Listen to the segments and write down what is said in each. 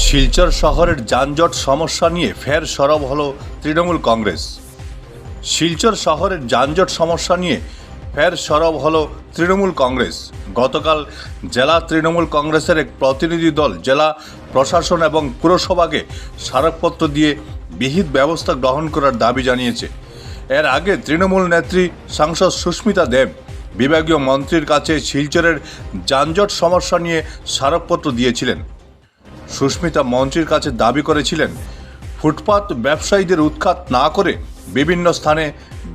শিলচর শহরের যানজট সমস্যা নিয়ে ফের সরব হলো তৃণমূল কংগ্রেস। শিলচর শহরের যানজট সমস্যা নিয়ে ফের সরব হলো তৃণমূল কংগ্রেস। গতকাল জেলা তৃণমূল কংগ্রেসের এক প্রতিনিধি দল জেলা প্রশাসন এবং পুরসভাকে স্মারকপত্র দিয়ে বিহিত ব্যবস্থা গ্রহণ করার দাবি জানিয়েছে। এর আগে তৃণমূল নেত্রী সাংসদ সুস্মিতা দেব বিভাগীয় মন্ত্রীর কাছে শিলচরের যানজট সমস্যা নিয়ে স্মারকপত্র দিয়েছিলেন। সুস্মিতা মন্ত্রীর কাছে দাবি করেছিলেন ফুটপাত ব্যবসায়ীদের উৎখাত না করে বিভিন্ন স্থানে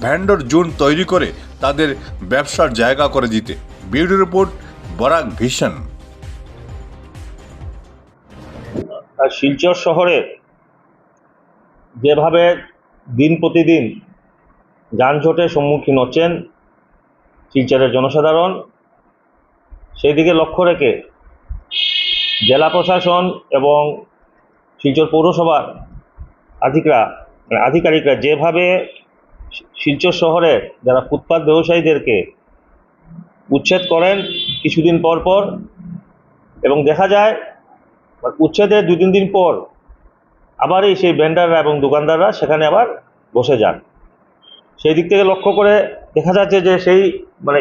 ভেন্ডর জোন তৈরি করে তাদের ব্যবসার জায়গা করে দিতে। Bureau report, Barak vision. Silchar শহরে যেভাবে দিন প্রতিদিন যানজটের সম্মুখীন হচ্ছেন শিলচরের জনসাধারণ, সেই দিকে লক্ষ্য রেখে জেলা প্রশাসন এবং শিলচর পৌরসভার আধিকারিকরা যেভাবে শিলচর শহরের যারা ফুটপাত ব্যবসায়ীদেরকে উচ্ছেদ করেন কিছুদিন পর পর, এবং দেখা যায় উচ্ছেদের 2-3 দিন পর আবারই সেই ভেন্ডাররা এবং দোকানদাররা সেখানে আবার বসে যান। সেই দিক থেকে লক্ষ্য করে দেখা যাচ্ছে যে সেই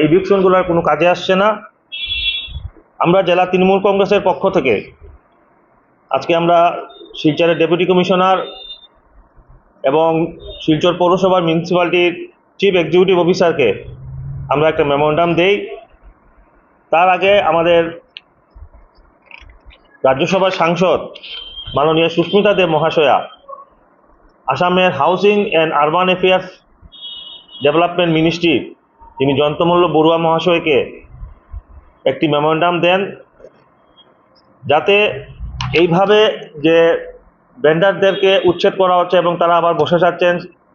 ইভিকশনগুলো আর কোনো কাজে আসছে না। আমরা জেলা তৃণমূল কংগ্রেসের পক্ষ থেকে আজকে আমরা শিলচরের ডেপুটি কমিশনার এবং শিলচর পৌরসভার মিউনিসিপ্যালিটির চিফ এক্সিকিউটিভ অফিসারকে আমরা একটা মেমোরান্ডাম দেই। তার আগে আমাদের রাজ্যসভার সাংসদ মাননীয় সুস্মিতা দেব মহাশয়া আসামের housing and urban affairs development ministry তিনি জয়ন্তমল্ল বড়ুয়া মহাশয়কে একটি মেমোরান্ডাম দেন, যাতে এইভাবে যে ভেন্ডারদেরকে উচ্ছেদ করা হচ্ছে এবং তারা আবার বসে যাচ্ছেন,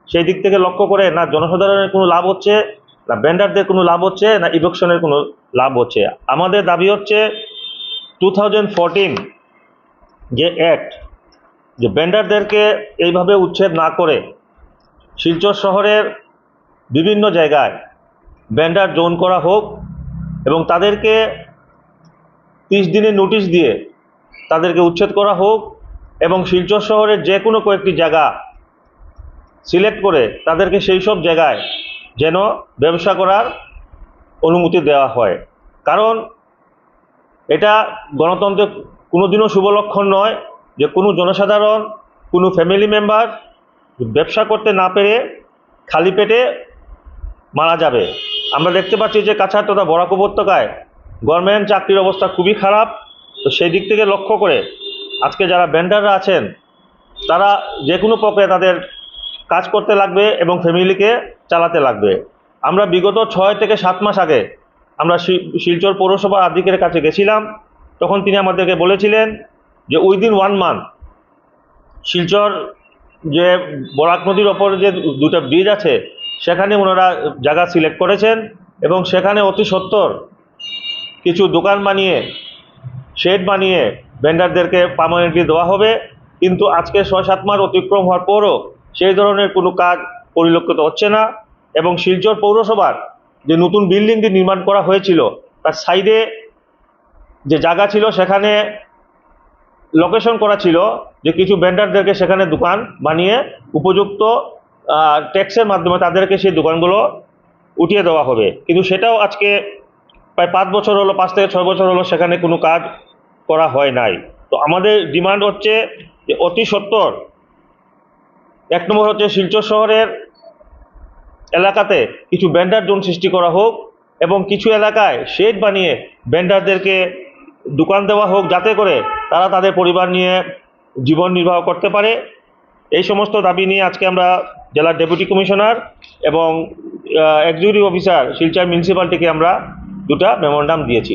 সেই দিক থেকে লক্ষ্য করে না জনসাধারণের কোনো লাভ হচ্ছে, না ভেন্ডারদের কোনো লাভ হচ্ছে, না ইভিকশনের কোনো লাভ হচ্ছে। আমাদের দাবি হচ্ছে 2014 যে অ্যাক্ট, যে ভেন্ডারদেরকে এইভাবে উচ্ছেদ না করে শিলচর শহরের বিভিন্ন জায়গায় ভেন্ডার জোন করা হোক এবং তাদেরকে 30 দিনের নোটিশ দিয়ে তাদেরকে উচ্ছেদ করা হোক, এবং শিলচর শহরের যে কোনো কয়েকটি জায়গা সিলেক্ট করে তাদেরকে সেই সব জায়গায় যেন ব্যবসা করার অনুমতি দেওয়া হয়। কারণ এটা গণতন্ত্রের কোনোদিনও শুভ লক্ষণ নয় যে কোনো জনসাধারণ, কোনো ফ্যামিলি মেম্বার ব্যবসা করতে না পেরে খালি পেটে মারা যাবে। আমরা দেখতে পাচ্ছি যে কাছাড় তথা বরাক উপত্যকায় গভর্নমেন্ট চাকরির অবস্থা খুবই খারাপ। তো সেই দিক থেকে লক্ষ্য করে আজকে যারা ভেন্ডাররা আছেন তারা যে কোনো প্রক্রিয়া তাদের কাজ করতে লাগবে এবং ফ্যামিলিকে চালাতে লাগবে। আমরা বিগত 6 থেকে 7 মাস আগে আমরা শিলচর পৌরসভা আধিকারিকের কাছে গেছিলাম, তখন তিনি আমাদেরকে বলেছিলেন যে উইদিন 1 মান্থ শিলচর যে বরাক নদীর ওপর যে 2টা ব্রিজ আছে সেখানে ওনারা জায়গা সিলেক্ট করেছেন এবং সেখানে অতি সত্বর কিছু দোকান বানিয়ে শেড বানিয়ে ভেন্ডারদেরকে পার্মানেন্টলি দেওয়া হবে। কিন্তু আজকে 6-7 মাস অতিক্রম হওয়ার পরও সেই ধরনের কোনো কাজ পরিলক্ষিত হচ্ছে না, এবং শিলচর পৌরসভার যে নতুন বিল্ডিংটি নির্মাণ করা হয়েছিল তার সাইডে যে জায়গা ছিল সেখানে লোকেশন করা ছিল যে কিছু ভেন্ডারদেরকে সেখানে দোকান বানিয়ে উপযুক্ত ট্যাক্সের মাধ্যমে তাদেরকে সেই দোকানগুলো উঠিয়ে দেওয়া হবে। কিন্তু সেটাও আজকে প্রায় 5 বছর হলো, 5 থেকে 6 বছর হলো সেখানে কোনো কাজ করা হয় নাই। তো আমাদের ডিমান্ড হচ্ছে যে অতি সত্বর 1 নম্বর হচ্ছে শিলচর শহরের এলাকাতে কিছু ভেন্ডার জোন সৃষ্টি করা হোক এবং কিছু এলাকায় শেড বানিয়ে ভেন্ডারদেরকে দোকান দেওয়া হোক, যাতে করে তারা তাদের পরিবার নিয়ে জীবন নির্বাহ করতে পারে। এই সমস্ত দাবি নিয়ে আজকে আমরা জেলার ডেপুটি কমিশনার এবং এক্সিকিউটিভ অফিসার শিলচর মিউনিসিপ্যালিটিকে আমরা 2টা মেমোরান্ডাম দিয়েছি।